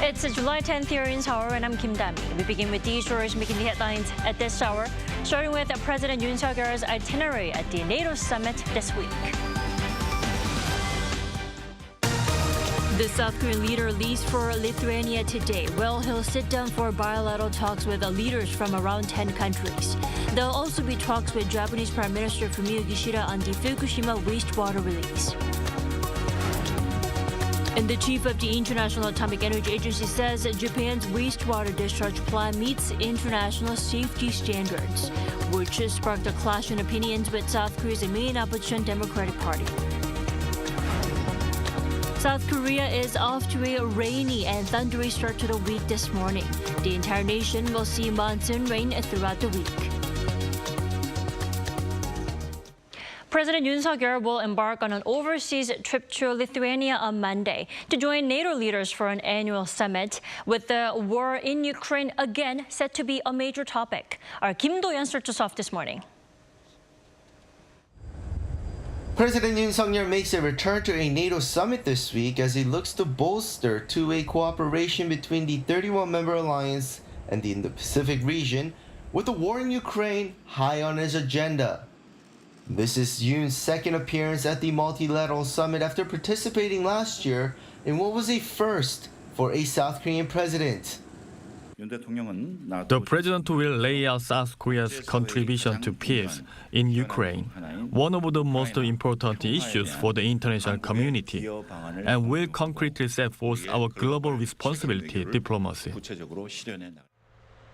It's July 10th here in Seoul, and I'm Kim Dami. We begin with these stories making the headlines at this hour, starting with President Yoon itinerary at the NATO summit this week. The South Korean leader leaves for Lithuania today, where he'll sit down for bilateral talks with leaders from around 10 countries. There'll also be talks with Japanese Prime Minister Fumio Kishida on the Fukushima wastewater release. And the chief of the International Atomic Energy Agency says that Japan's wastewater discharge plan meets international safety standards, which has sparked a clash in opinions with South Korea's main opposition Democratic Party. South Korea is off to a rainy and thundery start to the week this morning. The entire nation will see monsoon rain throughout the week. President Yoon will embark on an overseas trip to Lithuania on Monday to join NATO leaders for an annual summit, with the war in Ukraine again set to be a major topic. Our Kim Do-yeon starts us off this morning. President Yoon makes a return to a NATO summit this week as he looks to bolster two-way cooperation between the 31-member alliance and the Indo-Pacific region, with the war in Ukraine high on his agenda. This is Yoon's second appearance at the multilateral summit after participating last year in what was a first for a South Korean president. The president will lay out South Korea's contribution to peace in Ukraine, one of the most important issues for the international community, and will concretely set forth our global responsibility diplomacy.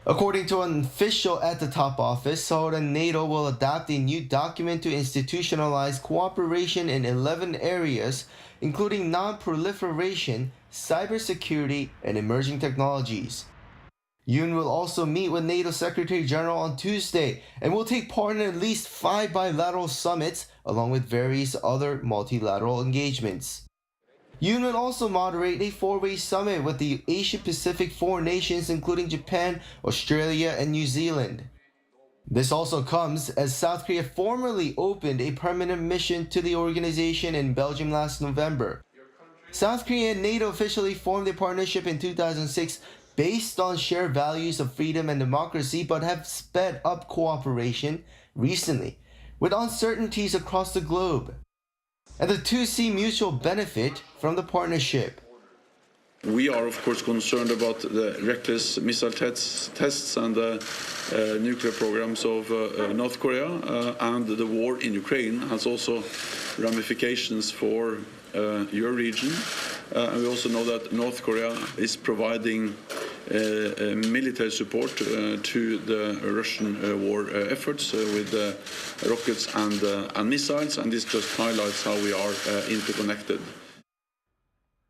According to an official at the top office, Seoul and NATO will adopt a new document to institutionalize cooperation in 11 areas, including non-proliferation, cybersecurity, and emerging technologies. Yoon will also meet with NATO Secretary General on Tuesday and will take part in at least 5 bilateral summits, along with various other multilateral engagements. Yoon will also moderate a 4-way summit with the Asia-Pacific 4 nations, including Japan, Australia, and New Zealand. This also comes as South Korea formally opened a permanent mission to the organization in Belgium last November. South Korea and NATO officially formed a partnership in 2006 based on shared values of freedom and democracy, but have sped up cooperation recently, with uncertainties across the globe. And the two see mutual benefit from the partnership. We are, of course, concerned about the reckless missile tests and the nuclear programs of North Korea, and the war in Ukraine has also ramifications for your region. And we also know that North Korea is providing military support to the Russian war efforts with rockets and missiles, and this just highlights how we are interconnected.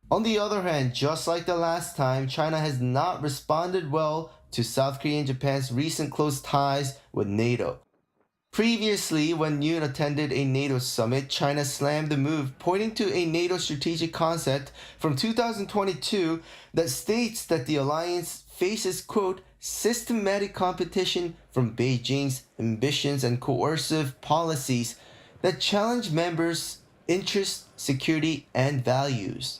On the other hand, just like the last time, China has not responded well to South Korea and Japan's recent close ties with NATO. Previously, when Yoon attended a NATO summit, China slammed the move, pointing to a NATO strategic concept from 2022 that states that the alliance faces, quote, systematic competition from Beijing's ambitions and coercive policies that challenge members' interests, security, and values.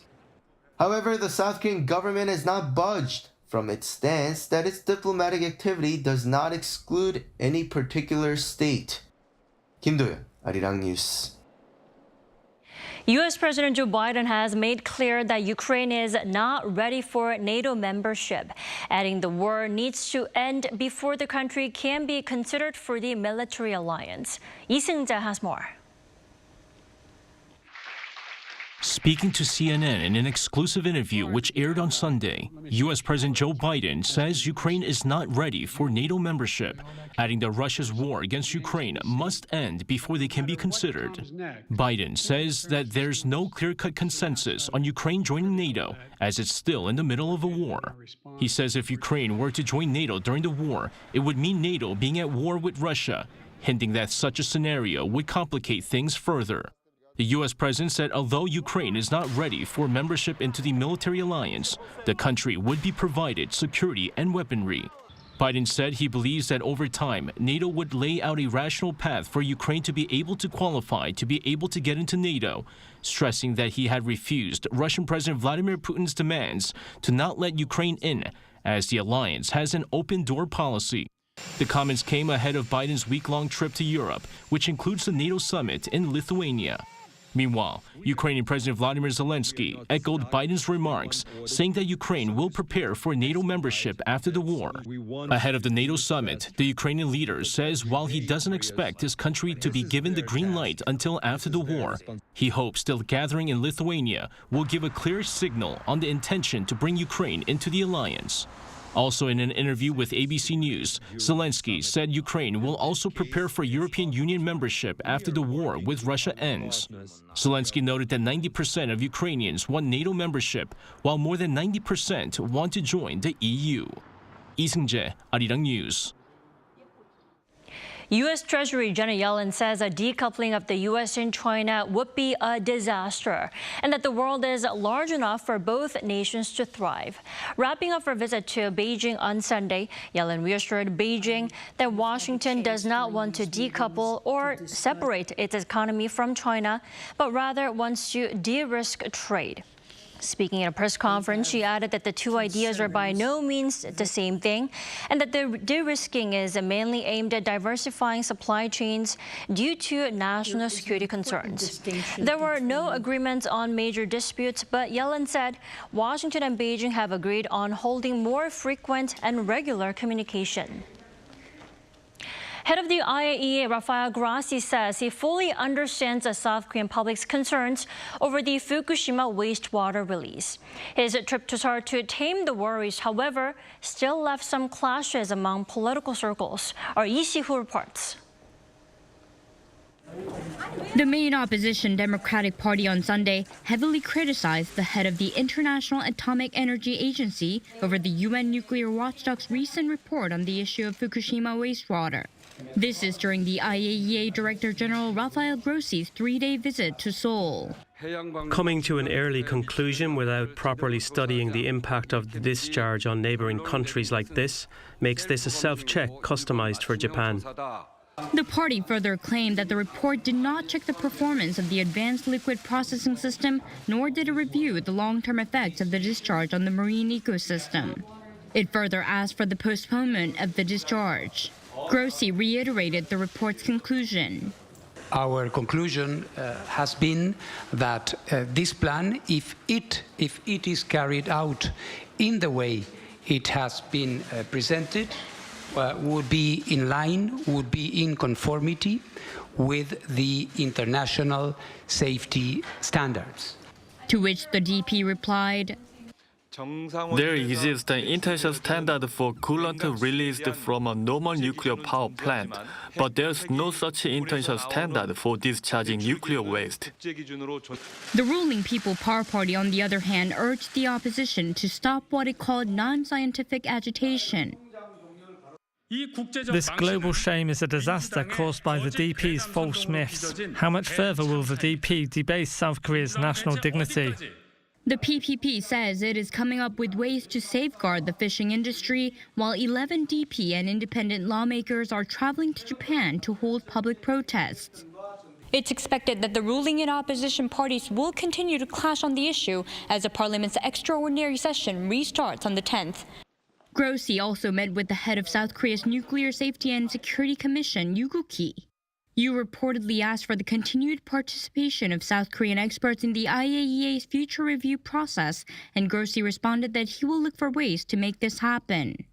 However, the South Korean government has not budged from its stance that its diplomatic activity does not exclude any particular state. Kim Do-yeon, Arirang News. U.S. President Joe Biden has made clear that Ukraine is not ready for NATO membership, adding the war needs to end before the country can be considered for the military alliance. Lee Seung-jae has more. Speaking to CNN in an exclusive interview which aired on Sunday, U.S. President Joe Biden says Ukraine is not ready for NATO membership, adding that Russia's war against Ukraine must end before they can be considered. Biden says that there's no clear-cut consensus on Ukraine joining NATO, as it's still in the middle of a war. He says if Ukraine were to join NATO during the war, it would mean NATO being at war with Russia, hinting that such a scenario would complicate things further. The U.S. president said although Ukraine is not ready for membership into the military alliance, the country would be provided security and weaponry. Biden said he believes that over time, NATO would lay out a rational path for Ukraine to be able to qualify to be able to get into NATO, stressing that he had refused Russian President Vladimir Putin's demands to not let Ukraine in, as the alliance has an open-door policy. The comments came ahead of Biden's week-long trip to Europe, which includes the NATO summit in Lithuania. Meanwhile, Ukrainian President Vladimir Zelensky echoed Biden's remarks, saying that Ukraine will prepare for NATO membership after the war. Ahead of the NATO summit, the Ukrainian leader says while he doesn't expect his country to be given the green light until after the war, he hopes the gathering in Lithuania will give a clear signal on the intention to bring Ukraine into the alliance. Also in an interview with ABC News, Zelensky said Ukraine will also prepare for European Union membership after the war with Russia ends. Zelensky noted that 90% of Ukrainians want NATO membership, while more than 90% want to join the EU. Lee Seung-jae, Arirang News. U.S. Treasury Janet Yellen says a decoupling of the U.S. and China would be a disaster and that the world is large enough for both nations to thrive. Wrapping up her visit to Beijing on Sunday, Yellen reassured Beijing that Washington does not want to decouple or separate its economy from China, but rather wants to de-risk trade. Speaking at a press conference, she added that the two ideas are by no means the same thing and that the de-risking is mainly aimed at diversifying supply chains due to national security concerns. There were no agreements on major disputes, but Yellen said Washington and Beijing have agreed on holding more frequent and regular communication. Head of the IAEA, Rafael Grossi, says he fully understands the South Korean public's concerns over the Fukushima wastewater release. His trip to Seoul to tame the worries, however, still left some clashes among political circles. Our Lee Si-hoo reports. The main opposition Democratic Party on Sunday heavily criticized the head of the International Atomic Energy Agency over the UN nuclear watchdog's recent report on the issue of Fukushima wastewater. This is during the IAEA Director General Rafael Grossi's three-day visit to Seoul. Coming to an early conclusion without properly studying the impact of the discharge on neighboring countries like this makes this a self-check customized for Japan. The party further claimed that the report did not check the performance of the advanced liquid processing system, nor did it review the long-term effects of the discharge on the marine ecosystem. It further asked for the postponement of the discharge. Grossi reiterated the report's conclusion. Our conclusion has been that this plan, if it is carried out in the way it has been presented, would be in line, would be in conformity with the international safety standards. To which the DP replied, There exists an international standard for coolant released from a normal nuclear power plant, but there's no such international standard for discharging nuclear waste. The ruling People Power Party, on the other hand, urged the opposition to stop what it called non-scientific agitation. This global shame is a disaster caused by the DP's false myths. How much further will the DP debase South Korea's national dignity? The PPP says it is coming up with ways to safeguard the fishing industry, while 11 DP and independent lawmakers are traveling to Japan to hold public protests. It's expected that the ruling and opposition parties will continue to clash on the issue as the parliament's extraordinary session restarts on the 10th. Grossi also met with the head of South Korea's Nuclear Safety and Security Commission, Yoo Guk-hee. Yoo reportedly asked for the continued participation of South Korean experts in the IAEA's future review process, and Grossi responded that he will look for ways to make this happen.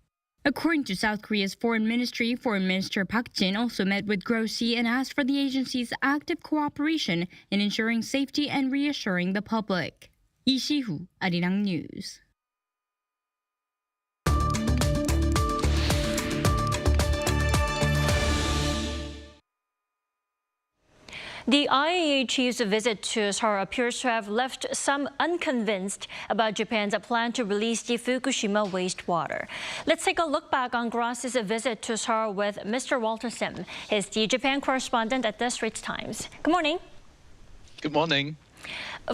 According to South Korea's Foreign Ministry, Foreign Minister Park Jin also met with Grossi and asked for the agency's active cooperation in ensuring safety and reassuring the public. Lee Si-hoo, Arirang News. The IAEA chief's visit to Seoul appears to have left some unconvinced about Japan's plan to release the Fukushima wastewater. Let's take a look back on Grossi's visit to Seoul with Mr. Walter Sim. He's the Japan correspondent at the Straits Times. Good morning. Good morning.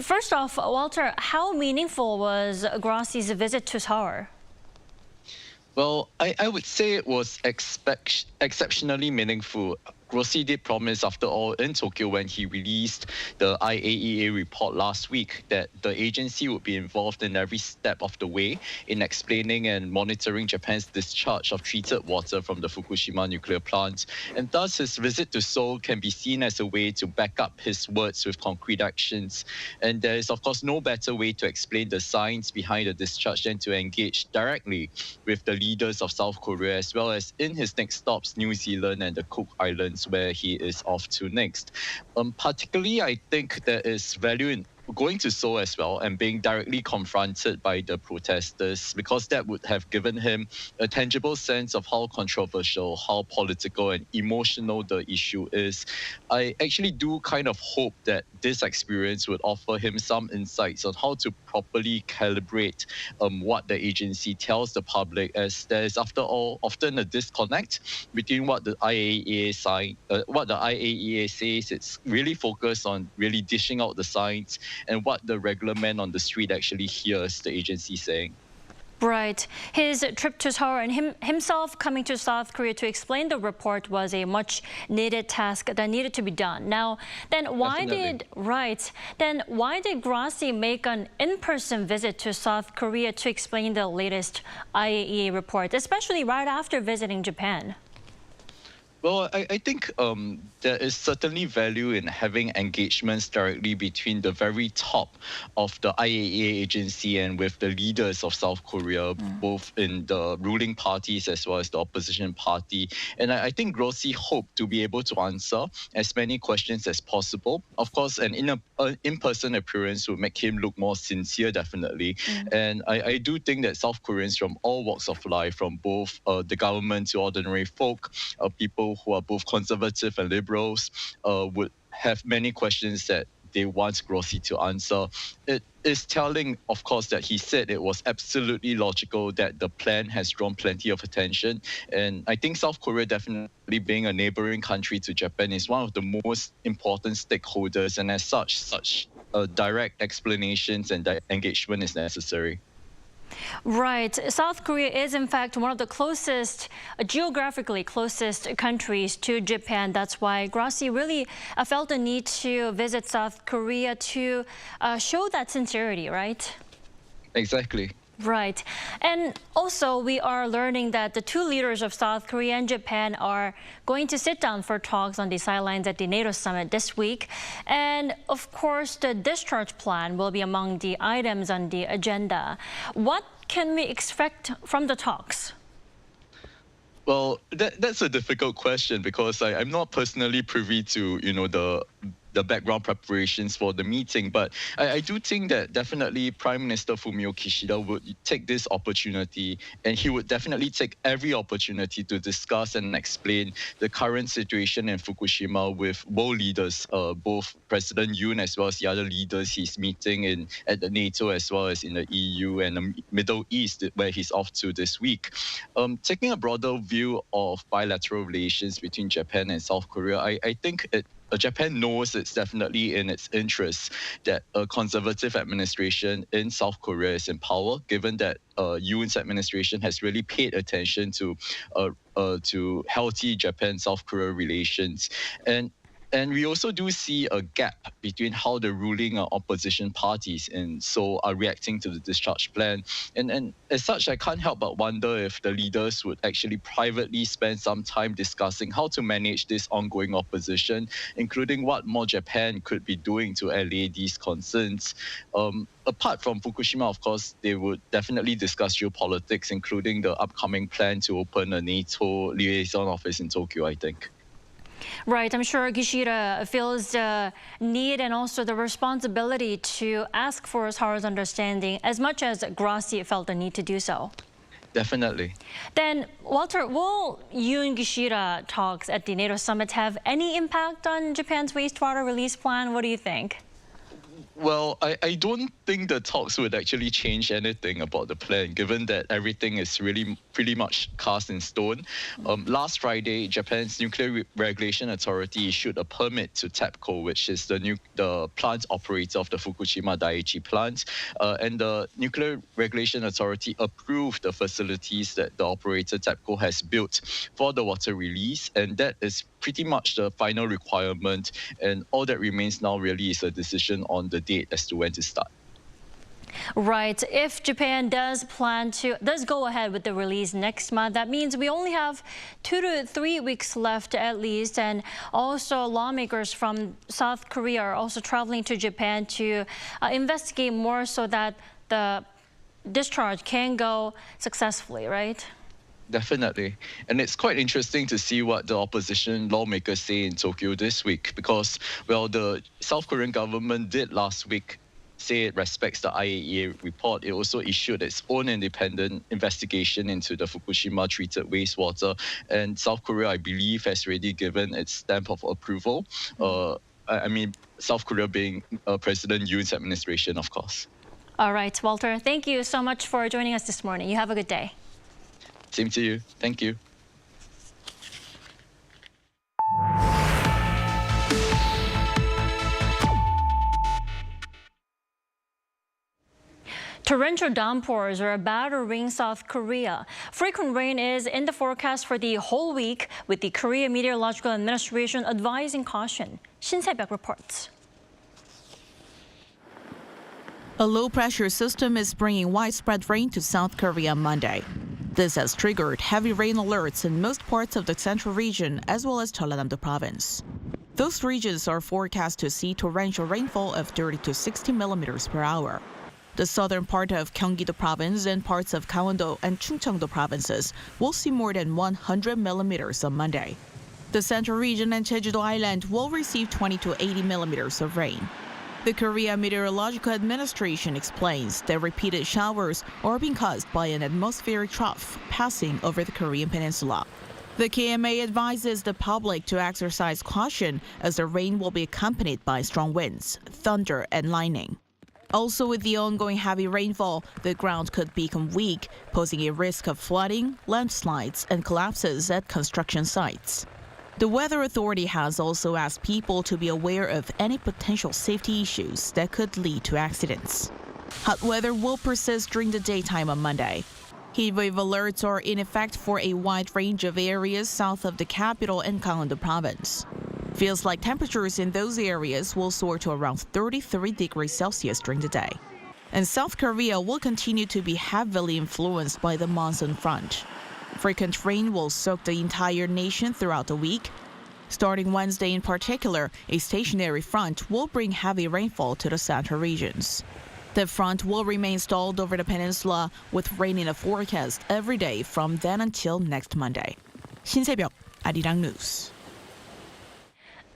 First off, Walter, how meaningful was Grossi's visit to Seoul? Well, I would say it was exceptionally meaningful. Grossi did promise, after all, in Tokyo when he released the IAEA report last week that the agency would be involved in every step of the way in explaining and monitoring Japan's discharge of treated water from the Fukushima nuclear plant. And thus, his visit to Seoul can be seen as a way to back up his words with concrete actions. And there is, of course, no better way to explain the science behind the discharge than to engage directly with the leaders of South Korea, as well as in his next stops, New Zealand and the Cook Islands, where he is off to next. Particularly, I think there is value in going to Seoul as well and being directly confronted by the protesters, because that would have given him a tangible sense of how controversial, how political and emotional the issue is. I actually do kind of hope that this experience would offer him some insights on how to properly calibrate what the agency tells the public, as there is, after all, often a disconnect between what the IAEA says. It's really focused on really dishing out the science and what the regular man on the street actually hears the agency saying. Right. His trip to Seoul and himself coming to South Korea to explain the report was a much needed task that needed to be done. Now, then why did Grossi make an in-person visit to South Korea to explain the latest IAEA report, especially right after visiting Japan? Well, I think there is certainly value in having engagements directly between the very top of the IAEA agency and with the leaders of South Korea, both in the ruling parties as well as the opposition party. And I think Grossi hoped to be able to answer as many questions as possible. Of course, an in-person appearance would make him look more sincere, definitely. And I do think that South Koreans from all walks of life, from both the government to ordinary folk, people who are both conservative and liberals, would have many questions that they want Grossi to answer. It is telling, of course, that he said it was absolutely logical that the plan has drawn plenty of attention. And I think South Korea, definitely being a neighboring country to Japan, is one of the most important stakeholders. And as such direct explanations and engagement is necessary. Right. South Korea is, in fact, one of the geographically closest countries to Japan. That's why Grossi really felt the need to visit South Korea to show that sincerity, right? Exactly. Right. And also, we are learning that the two leaders of South Korea and Japan are going to sit down for talks on the sidelines at the NATO summit this week. And of course, the discharge plan will be among the items on the agenda. What can we expect from the talks? Well, that's a difficult question, because I'm not personally privy to, the background preparations for the meeting. But I do think that definitely Prime Minister Fumio Kishida would take this opportunity, and he would definitely take every opportunity to discuss and explain the current situation in Fukushima with world leaders, both President Yoon as well as the other leaders he's meeting at the NATO as well as in the EU and the Middle East, where he's off to this week. Taking a broader view of bilateral relations between Japan and South Korea, I think Japan knows it's definitely in its interest that a conservative administration in South Korea is in power, given that Yoon's administration has really paid attention to healthy Japan-South Korea relations. And we also do see a gap between how the ruling opposition parties in Seoul are reacting to the discharge plan. And as such, I can't help but wonder if the leaders would actually privately spend some time discussing how to manage this ongoing opposition, including what more Japan could be doing to allay these concerns. Apart from Fukushima, of course, they would definitely discuss geopolitics, including the upcoming plan to open a NATO liaison office in Tokyo, I think. Right. I'm sure Kishida feels the need and also the responsibility to ask for Seoul's understanding as much as Grossi felt the need to do so. Definitely. Then, Walter, will Yoon-Kishida talks at the NATO summit have any impact on Japan's wastewater release plan? What do you think? Well, I don't think the talks would actually change anything about the plan, given that everything is really pretty much cast in stone. Last Friday, Japan's Nuclear Regulation Authority issued a permit to TEPCO, which is the plant operator of the Fukushima Daiichi plant. And the Nuclear Regulation Authority approved the facilities that the operator TEPCO has built for the water release. And that is pretty much the final requirement. And all that remains now really is a decision on the date as to when to start. Right. If Japan does go ahead with the release next month, that means we only have 2 to 3 weeks left at least. And also lawmakers from South Korea are also traveling to Japan to investigate more so that the discharge can go successfully, right? Definitely. And it's quite interesting to see what the opposition lawmakers say in Tokyo this week because, well, the South Korean government did last week say it respects the IAEA report. It also issued its own independent investigation into the Fukushima treated wastewater. And South Korea, I believe, has already given its stamp of approval. I mean, South Korea being President Yoon's administration, of course. All right, Walter, thank you so much for joining us this morning. You have a good day. Same to you. Thank you. Torrential downpours are battering South Korea. Frequent rain is in the forecast for the whole week, with the Korea Meteorological Administration advising caution. Shin Se-byuk reports. A low-pressure system is bringing widespread rain to South Korea Monday. This has triggered heavy rain alerts in most parts of the central region as well as Jeollanam-do province. Those regions are forecast to see torrential rainfall of 30 to 60 millimeters per hour. The southern part of Gyeonggi-do province and parts of Gangwon-do and Chungcheong-do provinces will see more than 100 millimeters on Monday. The central region and Jeju-do Island will receive 20 to 80 millimeters of rain. The Korea Meteorological Administration explains that repeated showers are being caused by an atmospheric trough passing over the Korean peninsula. The KMA advises the public to exercise caution as the rain will be accompanied by strong winds, thunder, and lightning. Also, with the ongoing heavy rainfall, the ground could become weak, posing a risk of flooding, landslides, and collapses at construction sites. The Weather Authority has also asked people to be aware of any potential safety issues that could lead to accidents. Hot weather will persist during the daytime on Monday. Heatwave alerts are in effect for a wide range of areas south of the capital and Gangwon-do province. Feels like temperatures in those areas will soar to around 33 degrees Celsius during the day. And South Korea will continue to be heavily influenced by the monsoon front. Frequent rain will soak the entire nation throughout the week. Starting Wednesday in particular, a stationary front will bring heavy rainfall to the central regions. The front will remain stalled over the peninsula with rain in the forecast every day from then until next Monday. Shin Se-byuk, Arirang News.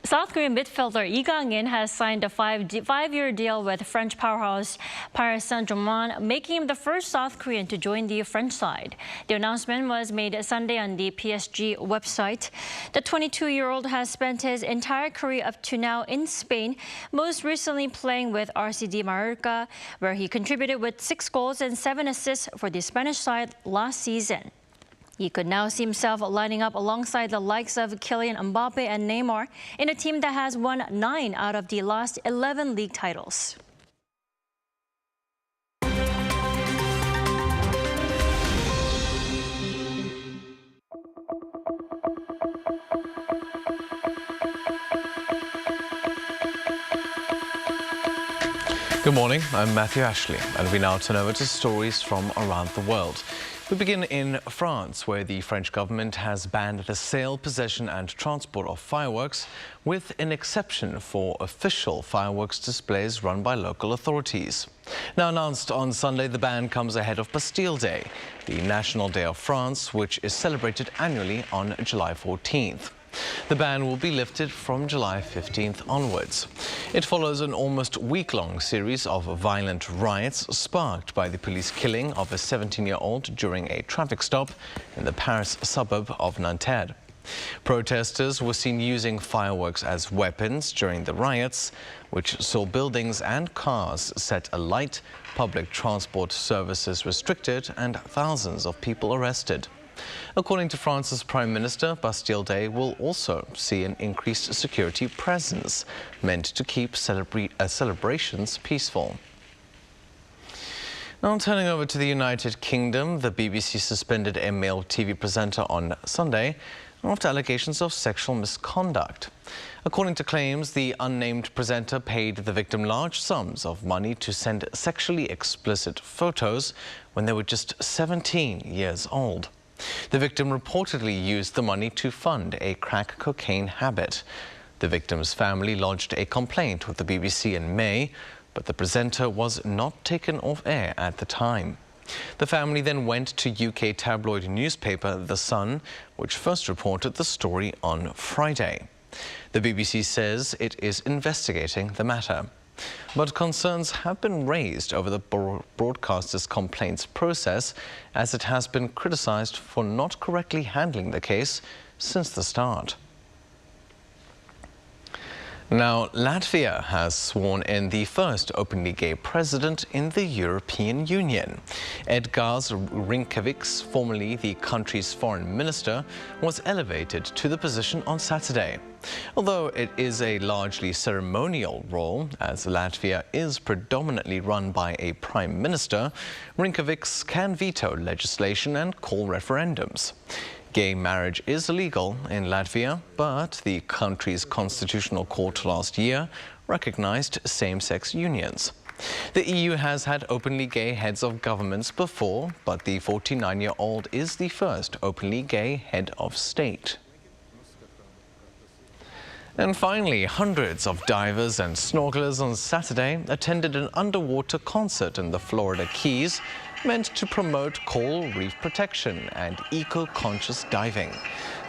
South Korean midfielder Kang-in has signed a five-year deal with French powerhouse Paris Saint-Germain, making him the first South Korean to join the French side. The announcement was made Sunday on the PSG website. The 22-year-old has spent his entire career up to now in Spain, most recently playing with RCD Mallorca, where he contributed with 6 goals and 7 assists for the Spanish side last season. He could now see himself lining up alongside the likes of Kylian Mbappe and Neymar in a team that has won 9 out of the last 11 league titles. Good morning, I'm Matthew Ashley, and we now turn over to stories from around the world. We begin in France, where the French government has banned the sale, possession and transport of fireworks, with an exception for official fireworks displays run by local authorities. Now announced on Sunday, the ban comes ahead of Bastille Day, the National Day of France, which is celebrated annually on July 14th. The ban will be lifted from July 15th onwards. It follows an almost week-long series of violent riots sparked by the police killing of a 17-year-old during a traffic stop in the Paris suburb of Nanterre. Protesters were seen using fireworks as weapons during the riots, which saw buildings and cars set alight, public transport services restricted, and thousands of people arrested. According to France's Prime Minister, Bastille Day will also see an increased security presence, meant to keep celebrations peaceful. Now turning over to the United Kingdom, the BBC suspended a male TV presenter on Sunday after allegations of sexual misconduct. According to claims, the unnamed presenter paid the victim large sums of money to send sexually explicit photos when they were just 17 years old. The victim reportedly used the money to fund a crack cocaine habit. The victim's family lodged a complaint with the BBC in May, but the presenter was not taken off air at the time. The family then went to UK tabloid newspaper The Sun, which first reported the story on Friday. The BBC says it is investigating the matter. But concerns have been raised over the broadcaster's complaints process, as it has been criticised for not correctly handling the case since the start. Now, Latvia has sworn in the first openly gay president in the European Union. Edgars Rinkēvičs, formerly the country's foreign minister, was elevated to the position on Saturday. Although it is a largely ceremonial role, as Latvia is predominantly run by a prime minister, Rinkēvičs can veto legislation and call referendums. Gay marriage is illegal in Latvia, but the country's constitutional court last year recognized same-sex unions. The EU has had openly gay heads of governments before, but the 49-year-old is the first openly gay head of state. And finally, hundreds of divers and snorkelers on Saturday attended an underwater concert in the Florida Keys, meant to promote coral reef protection and eco-conscious diving.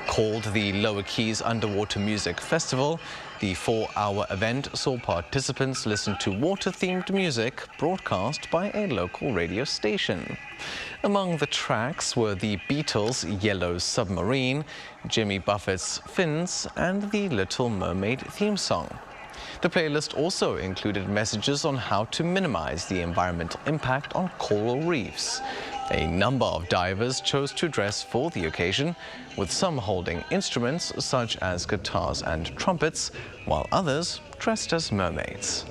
Called the Lower Keys Underwater Music Festival, the 4-hour event saw participants listen to water-themed music broadcast by a local radio station. Among the tracks were the Beatles' Yellow Submarine, Jimmy Buffett's Fins, and the Little Mermaid theme song. The playlist also included messages on how to minimize the environmental impact on coral reefs. A number of divers chose to dress for the occasion, with some holding instruments such as guitars and trumpets, while others dressed as mermaids.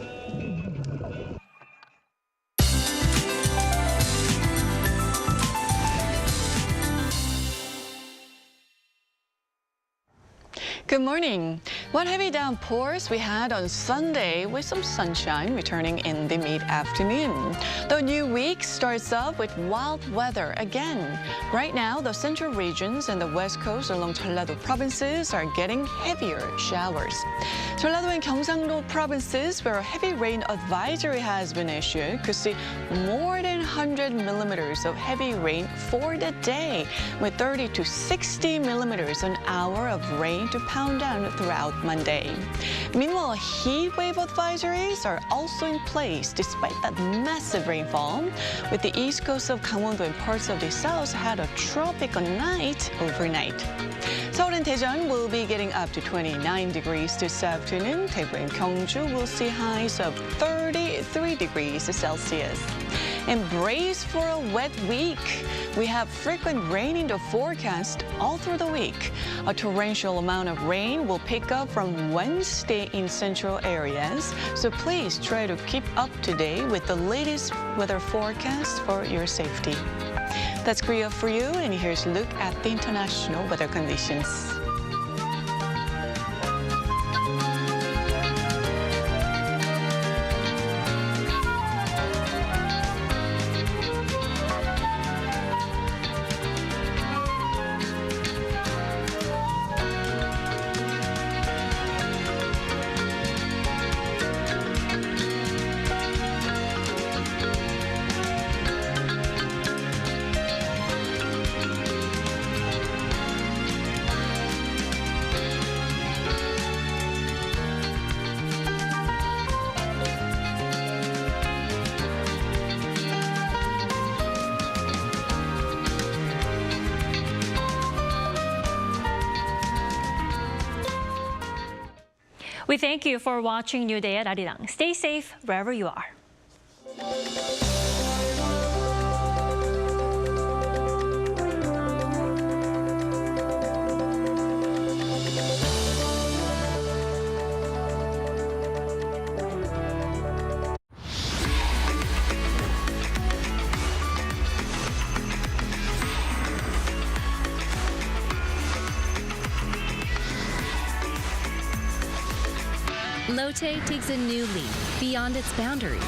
Good morning. What heavy downpours we had on Sunday, with some sunshine returning in the mid-afternoon. The new week starts off with wild weather again. Right now, the central regions and the west coast along Jeollado provinces are getting heavier showers. Jeollado and Gyeongsang-do provinces, where a heavy rain advisory has been issued, could see more than 100 millimeters of heavy rain for the day, with 30 to 60 millimeters an hour of rain to pound down throughout Monday. Meanwhile, heat wave advisories are also in place despite that massive rainfall, with the east coast of Gangwon-do and parts of the south had a tropical night overnight. Seoul and Daejeon will be getting up to 29 degrees this afternoon. Daegu and Gyeongju will see highs of 33 degrees Celsius. And brace for a wet week. We have frequent rain in the forecast all through the week. A torrential amount of rain will pick up from Wednesday in central areas, so please try to keep up to date with the latest weather forecast for your safety. That's Korea for you, and here's a look at the international weather conditions. We thank you for watching New Day at Arirang. Stay safe wherever you are. Lotte takes a new leap beyond its boundaries.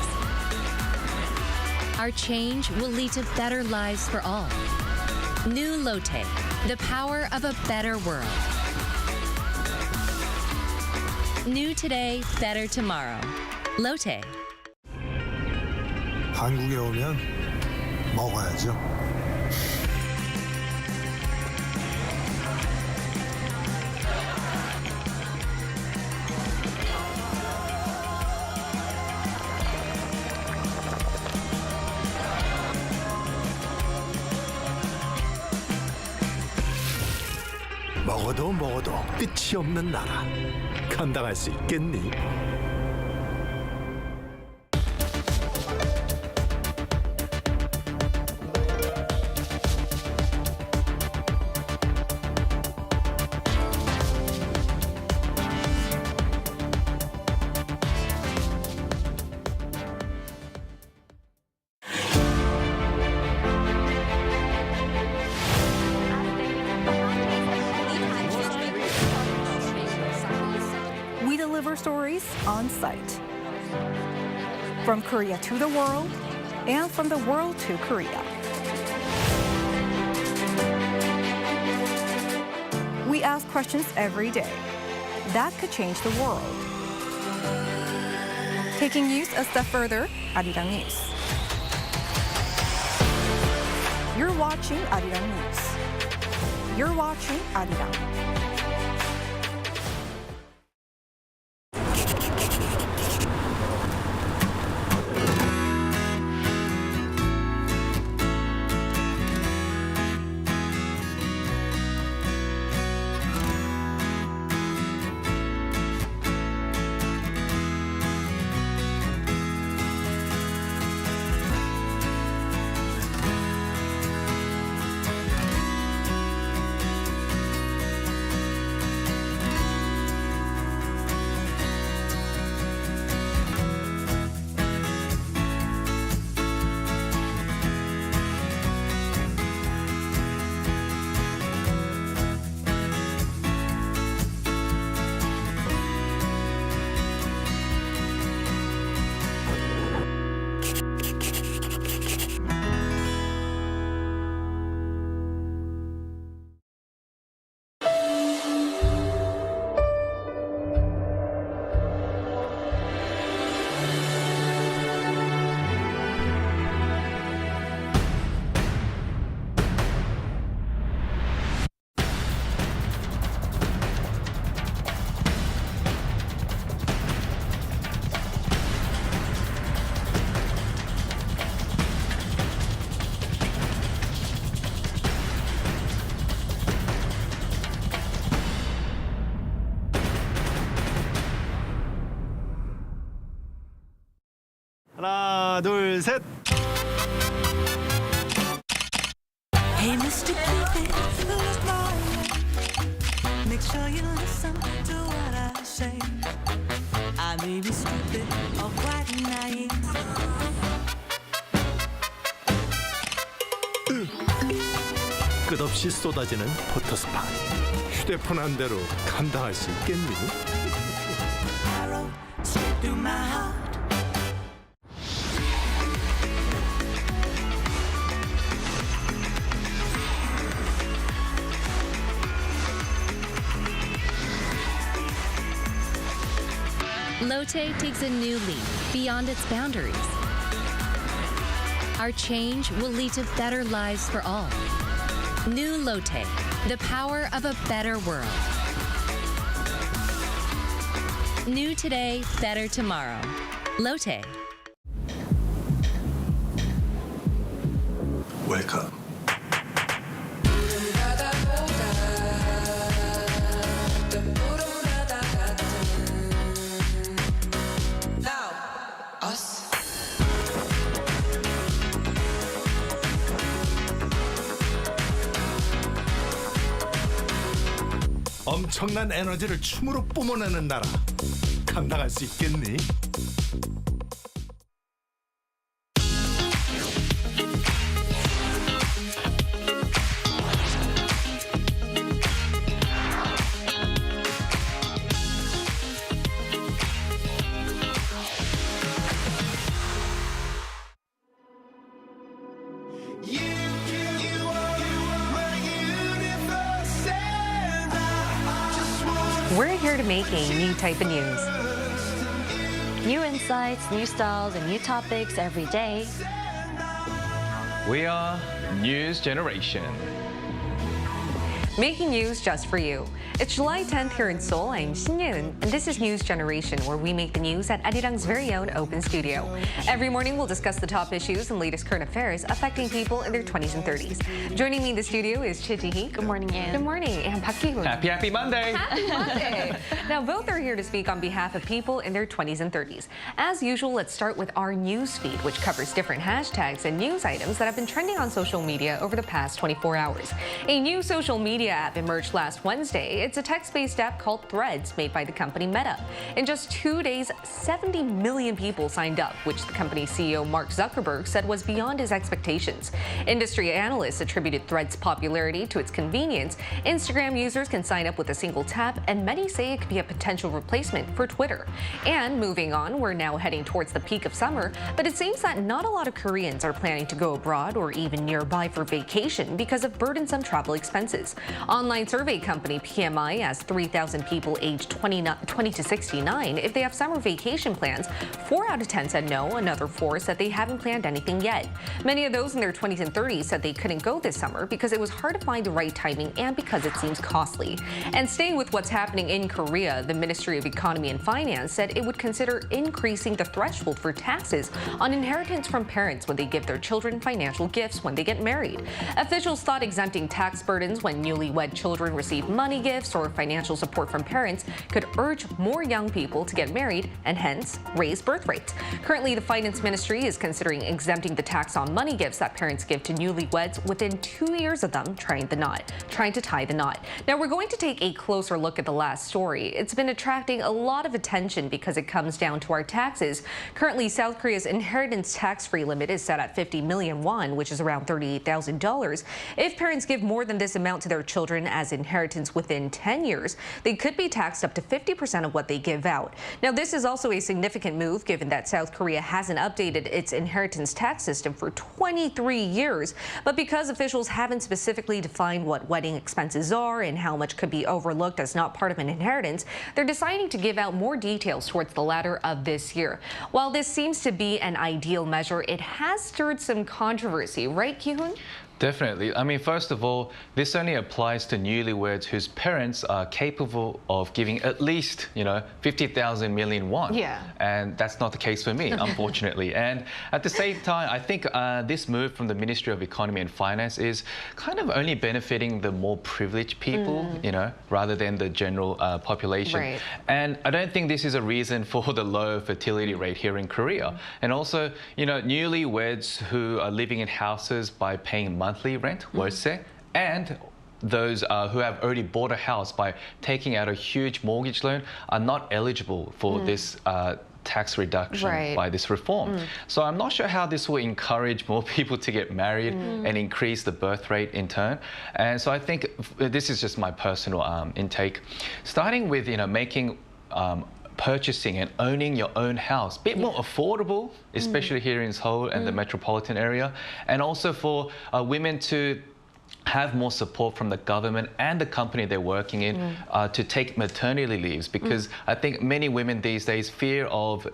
Our change will lead to better lives for all. New Lotte, the power of a better world. New today, better tomorrow. Lotte. 한국에 오면 먹어야죠. 먹어도 끝이 없는 나라. 감당할 수 있겠니? Stories on site. From Korea to the world, and from the world to Korea. We ask questions every day that could change the world. Taking news a step further, Arirang News. You're watching Arirang News. You're watching Arirang. 하나, 둘, 셋. Hey, Mr. Cupid, who's mine? Make sure you listen to what I say. I may be stupid or quite naive. 끝없이 쏟아지는 포토스팟. 휴대폰 한 대로 감당할 수 있겠니? Arrow straight through my heart. Lotte takes a new leap beyond its boundaries. Our change will lead to better lives for all. New Lotte, the power of a better world. New today, better tomorrow. Lotte. Welcome. 엄청난 에너지를 춤으로 뿜어내는 나라. 감당할 수 있겠니? We're here to make a new type of news. New insights, new styles, and new topics every day. We are News Generation. Making news just for you. It's July 10th here in Seoul. I'm Yoon, and this is News Generation, where we make the news at Arirang's very own open studio. Every morning, we'll discuss the top issues and latest current affairs affecting people in their 20s and 30s. Joining me in the studio is Ji-hee. Good morning, Ann. Good morning, and Park Ki-hoon. Happy Monday. Happy Monday. Now, both are here to speak on behalf of people in their 20s and 30s. As usual, let's start with our news feed, which covers different hashtags and news items that have been trending on social media over the past 24 hours. A new social media app emerged last Wednesday. It's a text-based app called Threads, made by the company Meta. In just 2 days, 70 million people signed up, which the company's CEO Mark Zuckerberg said was beyond his expectations. Industry analysts attributed Threads' popularity to its convenience. Instagram users can sign up with a single tap, and many say it could be a potential replacement for Twitter. And moving on, we're now heading towards the peak of summer, but it seems that not a lot of Koreans are planning to go abroad or even nearby for vacation because of burdensome travel expenses. Online survey company PMI asked 3,000 people aged 20 to 69 if they have summer vacation plans. 4 out of 10 said no. Another 4 said they haven't planned anything yet. Many of those in their 20s and 30s said they couldn't go this summer because it was hard to find the right timing and because it seems costly. And staying with what's happening in Korea, the Ministry of Economy and Finance said it would consider increasing the threshold for taxes on inheritance from parents when they give their children financial gifts when they get married. Officials thought exempting tax burdens when newlywed children receive money gifts or financial support from parents could urge more young people to get married and hence raise birth rates. Currently, the Finance Ministry is considering exempting the tax on money gifts that parents give to newlyweds within 2 years of them trying to tie the knot. Now, we're going to take a closer look at the last story. It's been attracting a lot of attention because it comes down to our taxes. Currently, South Korea's inheritance tax-free limit is set at 50 million won, which is around $38,000. If parents give more than this amount to their children as inheritance within 10 years, they could be taxed up to 50% of what they give out. Now, this is also a significant move given that South Korea hasn't updated its inheritance tax system for 23 years. But because officials haven't specifically defined what wedding expenses are and how much could be overlooked as not part of an inheritance, they're deciding to give out more details towards the latter of this year. While this seems to be an ideal measure, it has stirred some controversy, right, Ki-hoon? Definitely. I mean, first of all, this only applies to newlyweds whose parents are capable of giving at least, 50,000 million won. Yeah. And that's not the case for me, unfortunately. And at the same time, I think this move from the Ministry of Economy and Finance is kind of only benefiting the more privileged people, rather than the general population. Right. And I don't think this is a reason for the low fertility rate here in Korea. And also, newlyweds who are living in houses by paying monthly rent, 월세, and those who have already bought a house by taking out a huge mortgage loan are not eligible for this tax reduction by this reform. So I'm not sure how this will encourage more people to get married and increase the birth rate in turn. And so I think this is just my personal intake. Starting with, making purchasing and owning your own house a bit more affordable, especially here in Seoul and the metropolitan area, and also for women to have more support from the government and the company they're working in to take maternity leaves, because I think many women these days fear of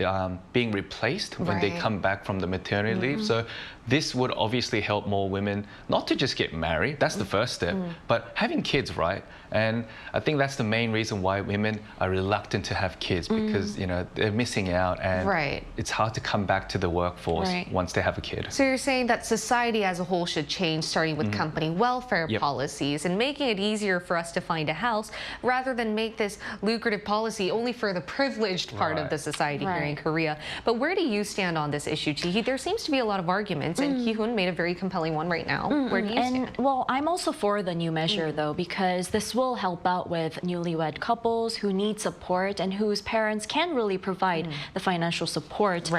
being replaced when they come back from the maternity leave. So this would obviously help more women not to just get married, that's the first step, but having kids, right? And I think that's the main reason why women are reluctant to have kids, because they're missing out, and it's hard to come back to the workforce once they have a kid. So you're saying that society as a whole should change, starting with company welfare policies and making it easier for us to find a house, rather than make this lucrative policy only for the privileged part of the society here in Korea. But where do you stand on this issue, Ji-hee? There seems to be a lot of arguments arguments, and Ki-hoon made a very compelling one right now. Where do you stand? Well, I'm also for the new measure, though, because this will help out with newlywed couples who need support and whose parents can really provide the financial support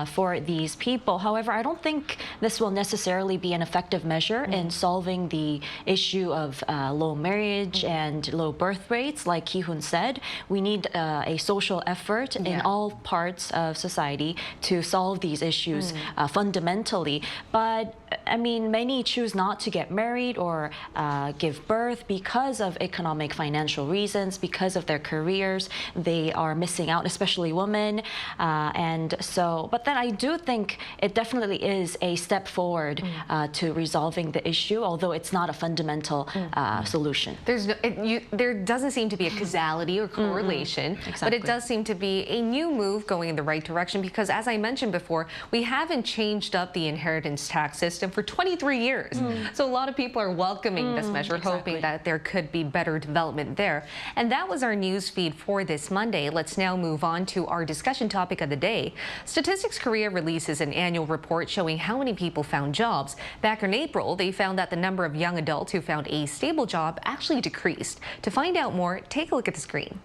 for these people. However, I don't think this will necessarily be an effective measure in solving the issue of low marriage and low birth rates. Like Ki-hoon said, we need a social effort in all parts of society to solve these issues fundamentally. But I mean, many choose not to get married or give birth because of economic, financial reasons, because of their careers. They are missing out, especially women. But then I do think it definitely is a step forward to resolving the issue, although it's not a fundamental solution. There doesn't seem to be a causality or correlation, but it does seem to be a new move going in the right direction because, as I mentioned before, we haven't changed up the inheritance tax system for 23 years. So a lot of people are welcoming this measure, hoping that there could be better development there. And that was our news feed for this Monday. Let's now move on to our discussion topic of the day. Statistics Korea releases an annual report showing how many people found jobs. Back in April, they found that the number of young adults who found a stable job actually decreased. To find out more, take a look at the screen.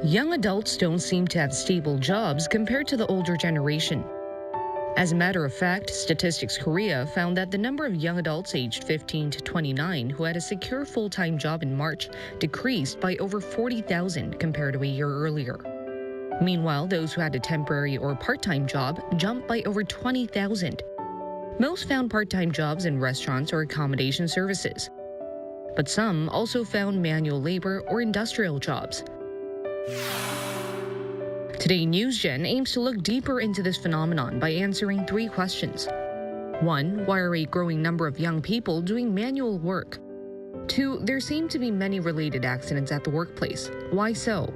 Young adults don't seem to have stable jobs compared to the older generation. As a matter of fact, Statistics Korea found that the number of young adults aged 15 to 29 who had a secure full-time job in March decreased by over 40,000 compared to a year earlier. Meanwhile, those who had a temporary or part-time job jumped by over 20,000. Most found part-time jobs in restaurants or accommodation services. But some also found manual labor or industrial jobs. Today, NewsGen aims to look deeper into this phenomenon by answering 3 questions. 1. Why are a growing number of young people doing manual work? 2. There seem to be many related accidents at the workplace. Why so?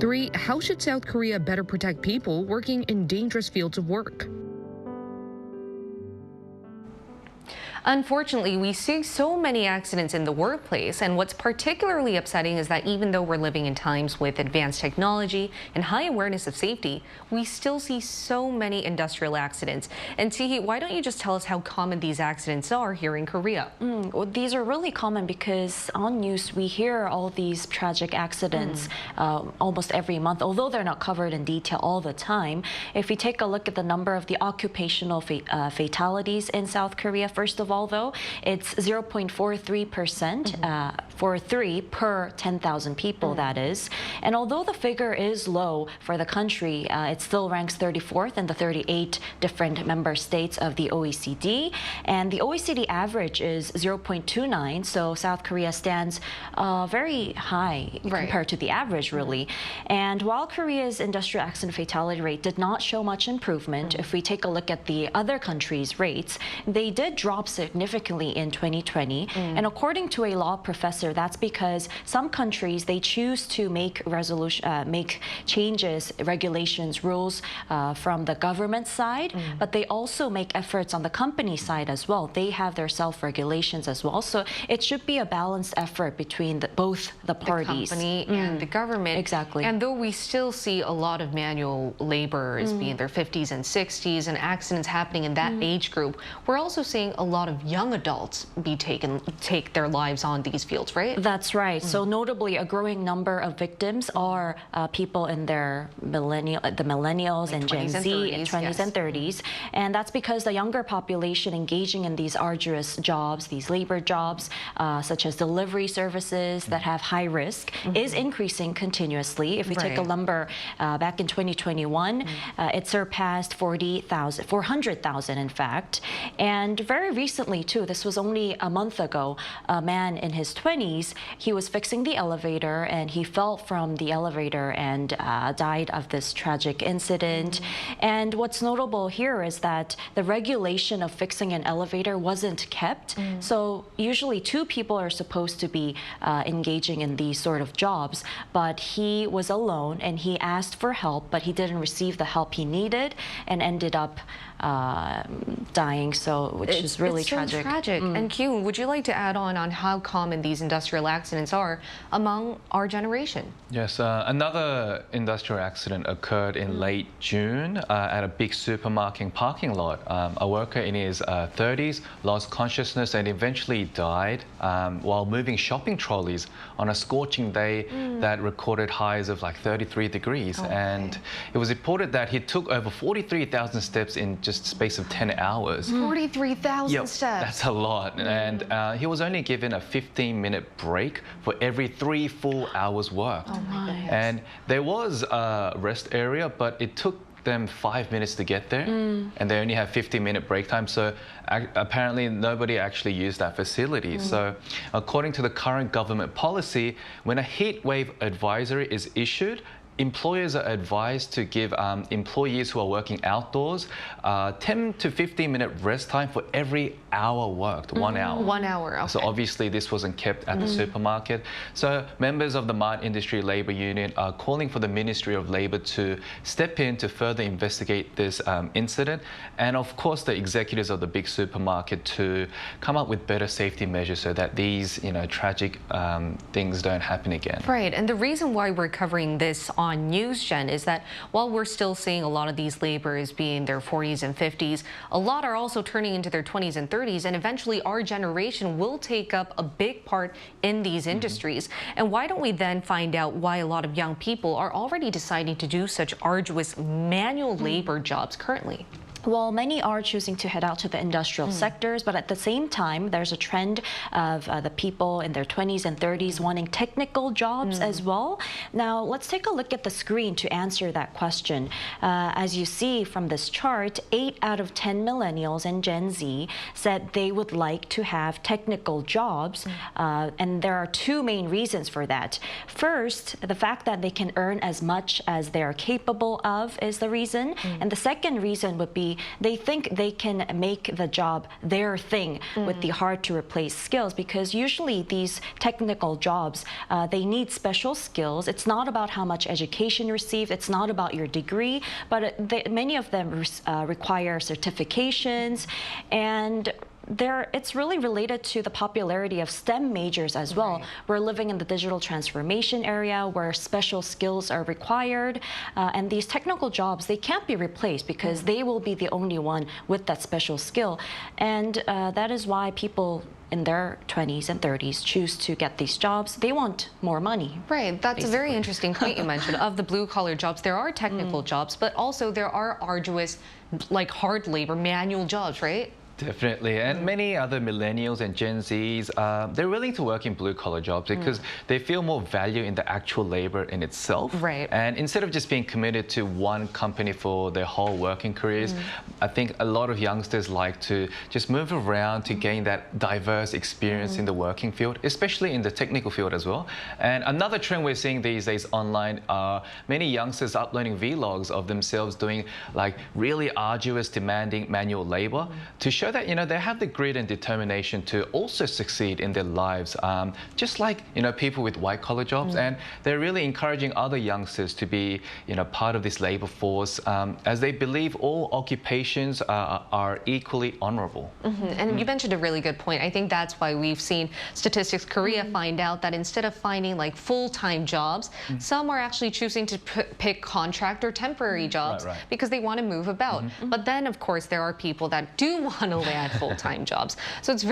3. How should South Korea better protect people working in dangerous fields of work? Unfortunately, we see so many accidents in the workplace, and what's particularly upsetting is that even though we're living in times with advanced technology and high awareness of safety, we still see so many industrial accidents. And Sihi, why don't you just tell us how common these accidents are here in Korea? Well, these are really common because on news we hear all these tragic accidents almost every month, although they're not covered in detail all the time. If we take a look at the number of the occupational fatalities in South Korea, first of all, though, it's 0.43% for 3 per 10,000 people, that is. And although the figure is low for the country, it still ranks 34th in the 38 different member states of the OECD. And the OECD average is 0.29, so South Korea stands very high compared to the average, really. And while Korea's industrial accident fatality rate did not show much improvement, if we take a look at the other countries' rates, they did drop significantly in 2020. And according to a law professor, that's because some countries, they choose to make changes, regulations, rules from the government side, but they also make efforts on the company side as well. They have their self-regulations as well. So it should be a balanced effort between both the parties. The company and the government. Exactly. And though we still see a lot of manual laborers be in their 50s and 60s and accidents happening in that age group, we're also seeing a lot of young adults take their lives on these fields, right? That's right. So notably, a growing number of victims are people in their millennials and Gen Z in 20s and 30s. And that's because the younger population engaging in these arduous jobs, these labor jobs, such as delivery services that have high risk, is increasing continuously. If we take a number back in 2021, it surpassed 400,000 in fact. And very recently too, this was only a month ago, a man in his 20s, he was fixing the elevator and he fell from the elevator and died of this tragic incident. And what's notable here is that the regulation of fixing an elevator wasn't kept. So usually 2 people are supposed to be engaging in these sort of jobs, but he was alone and he asked for help, but he didn't receive the help he needed and ended up dying, which is really tragic. So tragic. And Kyun, would you like to add on how common these industrial industrial accidents are among our generation. Yes, another industrial accident occurred in late June at a big supermarket parking lot. A worker in his 30s lost consciousness and eventually died while moving shopping trolleys on a scorching day that recorded highs of like 33 degrees. And it was reported that he took over 43,000 steps in just a space of 10 hours. 43,000 steps. That's a lot. And he was only given a 15-minute break for every 3 full hours worked. Oh my goodness. And there was a rest area, but it took them 5 minutes to get there, and they only have 15-minute break time. So apparently nobody actually used that facility. So according to the current government policy, when a heat wave advisory is issued, employers are advised to give employees who are working outdoors 10 to 15-minute rest time for every hour worked, 1 hour. 1 hour, okay. So obviously this wasn't kept at the supermarket. So members of the Mart Industry Labour Union are calling for the Ministry of Labour to step in to further investigate this incident, and of course the executives of the big supermarket to come up with better safety measures so that these tragic things don't happen again. Right, and the reason why we're covering this on NewsGen is that while we're still seeing a lot of these laborers be in their 40s and 50s, a lot are also turning into their 20s and 30s, and eventually our generation will take up a big part in these industries. And why don't we then find out why a lot of young people are already deciding to do such arduous manual labor jobs currently? Well, many are choosing to head out to the industrial sectors, but at the same time, there's a trend of the people in their 20s and 30s wanting technical jobs as well. Now, let's take a look at the screen to answer that question. As you see from this chart, 8 out of 10 millennials and Gen Z said they would like to have technical jobs, and there are 2 main reasons for that. First, the fact that they can earn as much as they are capable of is the reason, and the second reason would be they think they can make the job their thing with the hard-to-replace skills, because usually these technical jobs, they need special skills. It's not about how much education you receive. It's not about your degree, but many of them require certifications, and it's really related to the popularity of STEM majors as well. We're living in the digital transformation area where special skills are required, and these technical jobs, they can't be replaced because they will be the only one with that special skill. And that is why people in their 20s and 30s choose to get these jobs. They want more money. Right, that's basically a very interesting point you mentioned. Of the blue-collar jobs, there are technical jobs, but also there are arduous, like hard labor, manual jobs, right? Definitely, and many other millennials and Gen Zs, they're willing to work in blue-collar jobs because they feel more value in the actual labor in itself. Right. And instead of just being committed to one company for their whole working careers, I think a lot of youngsters like to just move around to gain that diverse experience in the working field, especially in the technical field as well. And another trend we're seeing these days online are many youngsters uploading vlogs of themselves doing like really arduous, demanding manual labor to show that they have the grit and determination to also succeed in their lives, just like people with white-collar jobs. And they're really encouraging other youngsters to be part of this labor force, as they believe all occupations are equally honorable. And you mentioned a really good point. I think that's why we've seen Statistics Korea find out that instead of finding like full-time jobs, some are actually choosing to pick contract or temporary jobs because they want to move about. But then, of course, there are people that do want to land full-time jobs. So it's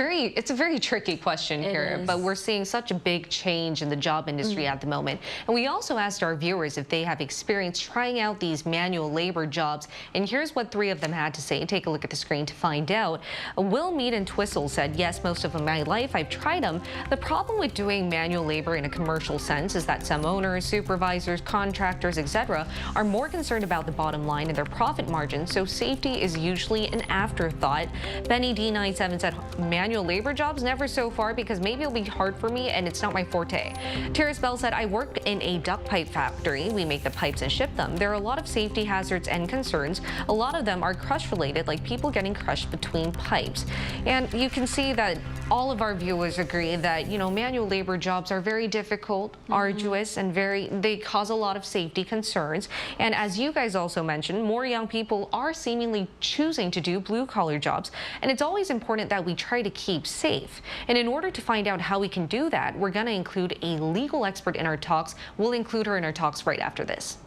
a very tricky question here, but we're seeing such a big change in the job industry at the moment. And we also asked our viewers if they have experience trying out these manual labor jobs, and here's what 3 of them had to say. Take a look at the screen to find out. Will Mead and Twistle said, yes, most of my life I've tried them. The problem with doing manual labor in a commercial sense is that some owners, supervisors, contractors, etc. are more concerned about the bottom line and their profit margins, so safety is usually an afterthought. Benny D97 said, manual labor jobs, never so far because maybe it'll be hard for me and it's not my forte. Terrace Bell said, I worked in a duct pipe factory. We make the pipes and ship them. There are a lot of safety hazards and concerns. A lot of them are crush related, like people getting crushed between pipes. And you can see that all of our viewers agree that, manual labor jobs are very difficult, arduous, and they cause a lot of safety concerns. And as you guys also mentioned, more young people are seemingly choosing to do blue-collar jobs. And it's always important that we try to keep safe. And in order to find out how we can do that, we're going to include a legal expert in our talks. We'll include her in our talks right after this.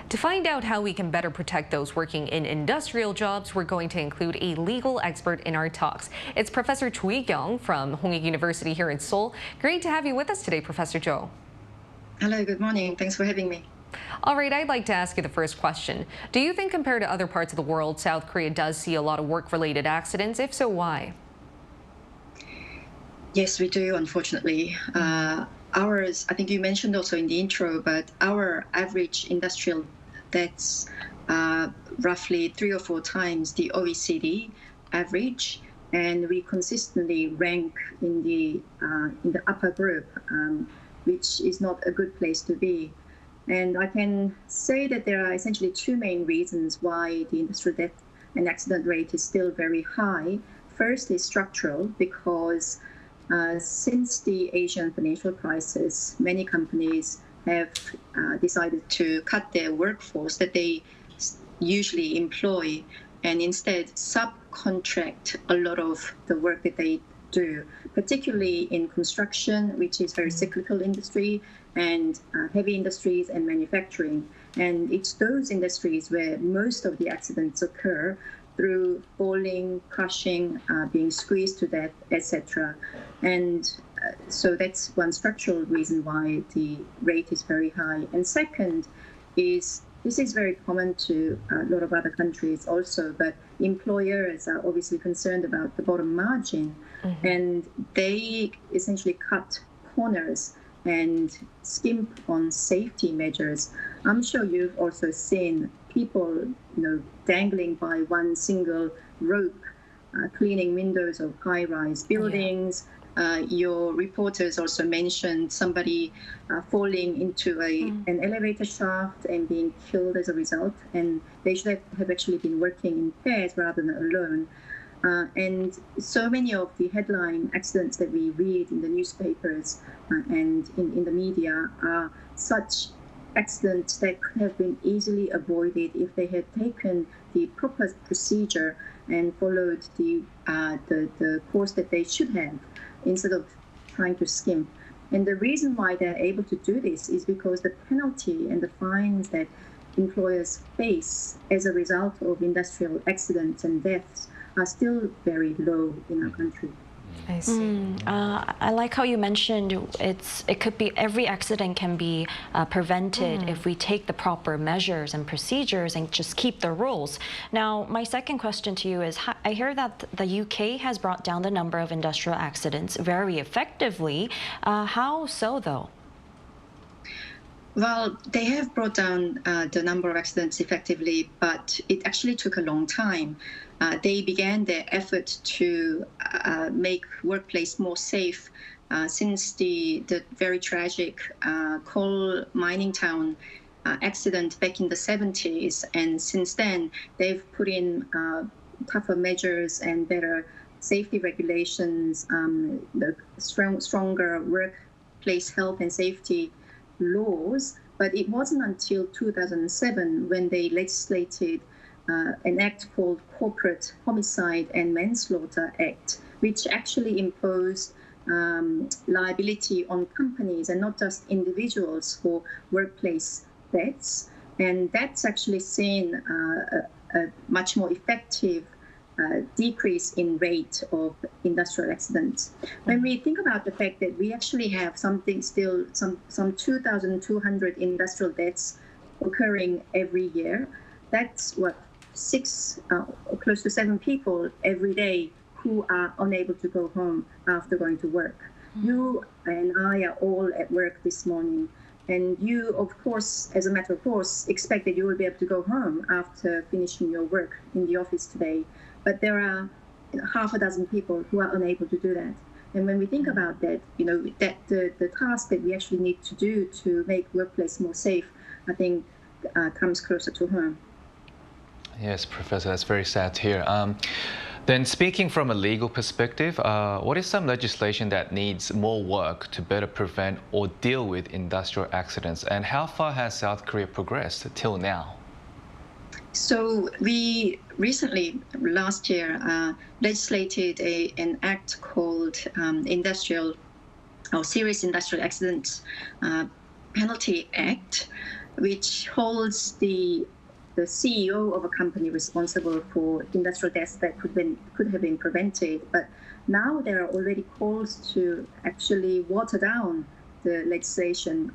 To find out how we can better protect those working in industrial jobs, we're going to include a legal expert in our talks. It's Professor Cho Kyung from Hongik University here in Seoul. Great to have you with us today, Professor Cho. Hello, good morning. Thanks for having me. All right, I'd like to ask you the first question. Do you think compared to other parts of the world, South Korea does see a lot of work-related accidents? If so, why? Yes, we do, unfortunately. Ours, I think you mentioned also in the intro, but our average industrial deaths roughly 3 or 4 times the OECD average, and we consistently rank in the upper group, which is not a good place to be. And I can say that there are essentially 2 main reasons why the industrial death and accident rate is still very high. First is structural, because since the Asian financial crisis, many companies have decided to cut their workforce that they usually employ and instead subcontract a lot of the work that they do, particularly in construction, which is very cyclical industry, and heavy industries and manufacturing. And it's those industries where most of the accidents occur through falling, crushing, being squeezed to death, etc. And so that's one structural reason why the rate is very high. And second is, this is very common to a lot of other countries also, but employers are obviously concerned about the bottom margin, and they essentially cut corners and skimp on safety measures. I'm sure you've also seen people, dangling by one single rope, cleaning windows of high-rise buildings. Your reporters also mentioned somebody falling into an elevator shaft and being killed as a result, and they should have actually been working in pairs rather than alone. And so many of the headline accidents that we read in the newspapers and in the media are such accidents that could have been easily avoided if they had taken the proper procedure and followed the course that they should have, instead of trying to skimp. And the reason why they're able to do this is because the penalty and the fines that employers face as a result of industrial accidents and deaths are still very low in our country. I see. I like how you mentioned it could be every accident can be prevented if we take the proper measures and procedures and just keep the rules. Now, my second question to you is, I hear that the UK has brought down the number of industrial accidents very effectively. How so, though? Well, they have brought down the number of accidents effectively, but it actually took a long time. They began their effort to make workplace more safe since the very tragic coal mining town accident back in the 70s. And since then, they've put in tougher measures and better safety regulations, the stronger workplace health and safety laws. But it wasn't until 2007 when they legislated an act called Corporate Homicide and Manslaughter Act, which actually imposed liability on companies and not just individuals for workplace deaths. And that's actually seen a much more effective decrease in rate of industrial accidents. When we think about the fact that we actually have some 2,200 industrial deaths occurring every year, that's what close to 7 people every day who who are unable to go home after going to work. You and I are all at work this morning, and you, of course, as a matter of course, expect that you will be able to go home after finishing your work in the office today. But there are half a dozen people who are unable to do that. And when we think about that, that the task that we actually need to do to make workplace more safe, I think comes closer to home. Yes, Professor, that's very sad to hear. Then speaking from a legal perspective, what is some legislation that needs more work to better prevent or deal with industrial accidents? And how far has South Korea progressed till now? So we recently, last year, legislated an act called Serious Industrial Accidents Penalty Act, which holds the CEO of a company responsible for industrial deaths that could have been prevented. But now there are already calls to actually water down the legislation,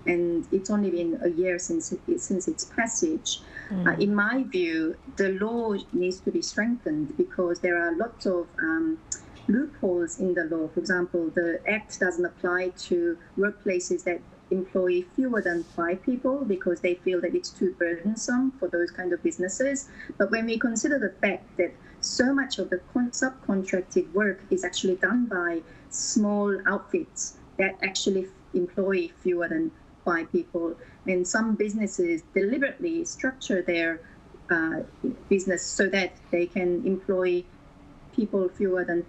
and it's only been a year since its passage. In my view, the law needs to be strengthened because there are lots of loopholes in the law. For example, the act doesn't apply to workplaces that employ fewer than 5 people because they feel that it's too burdensome for those kind of businesses. But when we consider the fact that so much of the subcontracted work is actually done by small outfits that actually employ fewer than 5 people, and some businesses deliberately structure their business so that they can employ people fewer than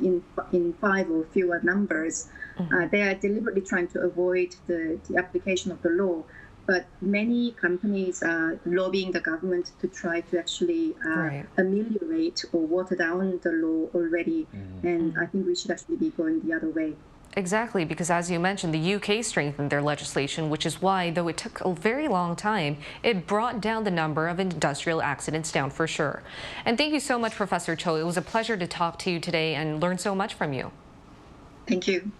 in 5 or fewer numbers. They are deliberately trying to avoid the application of the law, but many companies are lobbying the government to try to actually ameliorate or water down the law already, and I think we should actually be going the other way. Exactly, because as you mentioned, the UK strengthened their legislation, which is why, though it took a very long time, it brought down the number of industrial accidents down for sure. And thank you so much, Professor Cho. It was a pleasure to talk to you today and learn so much from you. Thank you.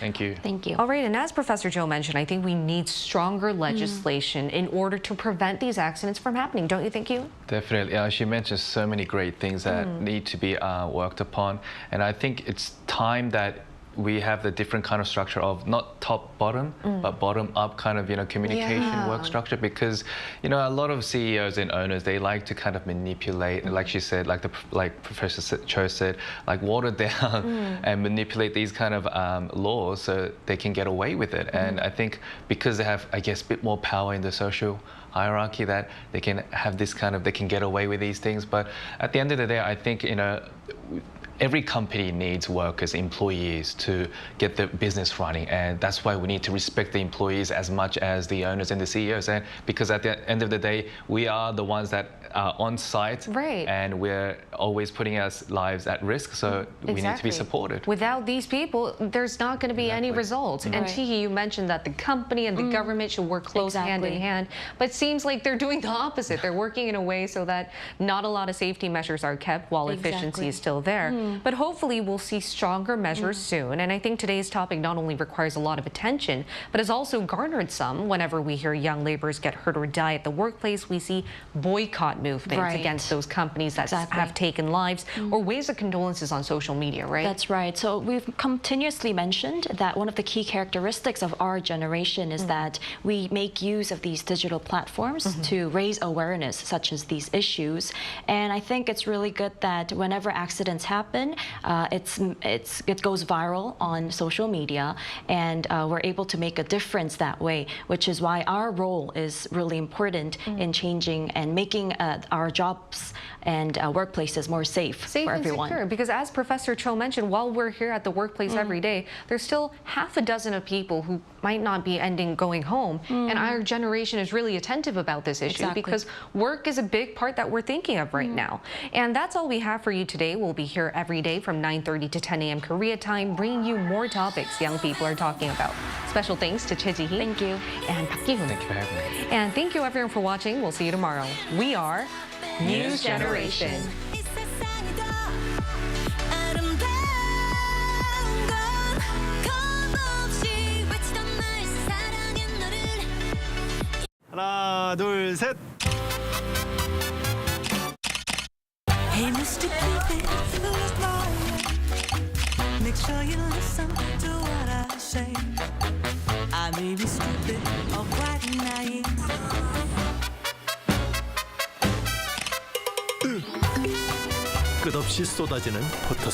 Thank you. Thank you. All right, and as Professor Cho mentioned, I think we need stronger legislation in order to prevent these accidents from happening. Don't you think, Yoon? Definitely. She mentioned so many great things that need to be worked upon. And I think it's time that we have the different kind of structure of not top-bottom, but bottom-up kind of, communication work structure, because, a lot of CEOs and owners, they like to kind of manipulate, like she said, like Professor Cho said, like water down and manipulate these kind of laws so they can get away with it. And I think because they have, I guess, a bit more power in the social hierarchy, that they can have this kind of, they can get away with these things. But at the end of the day, I think, every company needs workers, employees to get the business running, and that's why we need to respect the employees as much as the owners and the CEOs. And because at the end of the day, we are the ones that are on site, and we're always putting our lives at risk. So we need to be supported. Without these people, there's not going to be any results. And Tihi, you mentioned that the company and the government should work close hand in hand, but it seems like they're doing the opposite. They're working in a way so that not a lot of safety measures are kept while efficiency is still there. But hopefully we'll see stronger measures soon. And I think today's topic not only requires a lot of attention, but has also garnered some. Whenever we hear young laborers get hurt or die at the workplace, we see boycott movements against those companies that have taken lives, or waves of condolences on social media, right? That's right. So we've continuously mentioned that one of the key characteristics of our generation is that we make use of these digital platforms to raise awareness such as these issues. And I think it's really good that whenever accidents happen, it goes viral on social media, and we're able to make a difference that way, which is why our role is really important in changing and making our jobs and workplaces more safe for everyone. Secure, because as Professor Cho mentioned, while we're here at the workplace every day, there's still half a dozen of people who might not be going home, and our generation is really attentive about this issue because work is a big part that we're thinking of right now. And that's all we have for you today. We'll be here every day from 9:30 to 10 a.m. Korea time, bringing you more topics young people are talking about. Special thanks to Choi Ji-hee. Thank you. And Park Ki-hoon. Thank you for having me. And thank you everyone for watching. We'll see you tomorrow. We are News Generation. 하나, 둘, 셋. Hey, Mr. Mr. Cupid, who's lying? Make sure you listen to what I say. I may be stupid or quite naive. 끝없이 쏟아지는 포토